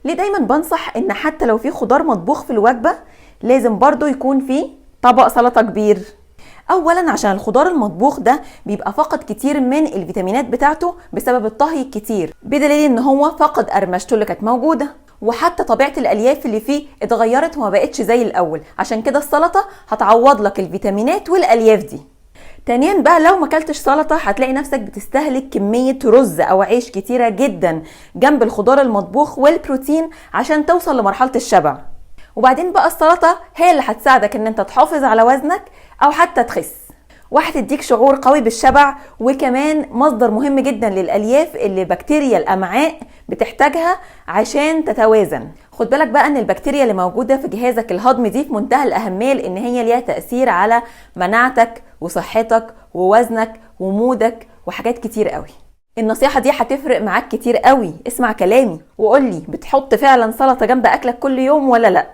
ليه دايما بنصح ان حتى لو في خضار مطبوخ في الوجبة لازم برضو يكون في طبق سلطة كبير؟ اولا عشان الخضار المطبوخ ده بيبقى فقد كتير من الفيتامينات بتاعته بسبب الطهي الكتير، بدليل ان هو فقد قرمشته اللي كانت موجودة، وحتى طبيعة الالياف اللي فيه اتغيرت وما بقتش زي الاول، عشان كده السلطة هتعوض لك الفيتامينات والالياف دي. تانيا بقى لو ما اكلتش سلطة هتلاقي نفسك بتستهلك كمية رز او عيش كتيرة جدا جنب الخضار المطبوخ والبروتين عشان توصل لمرحلة الشبع. وبعدين بقى السلطة هي اللي هتساعدك ان انت تحافظ على وزنك او حتى تخس، وهتديك شعور قوي بالشبع، وكمان مصدر مهم جدا للالياف اللي بكتيريا الامعاء بتحتاجها عشان تتوازن. خد بالك بقى ان البكتيريا اللي موجودة في جهازك الهضمي دي في منتهى الاهمية، لان هي ليها تأثير على مناعتك وصحتك ووزنك ومودك وحاجات كتير قوي. النصيحة دي هتفرق معاك كتير قوي. اسمع كلامي وقولي، بتحط فعلا سلطة جنب اكلك كل يوم ولا لا؟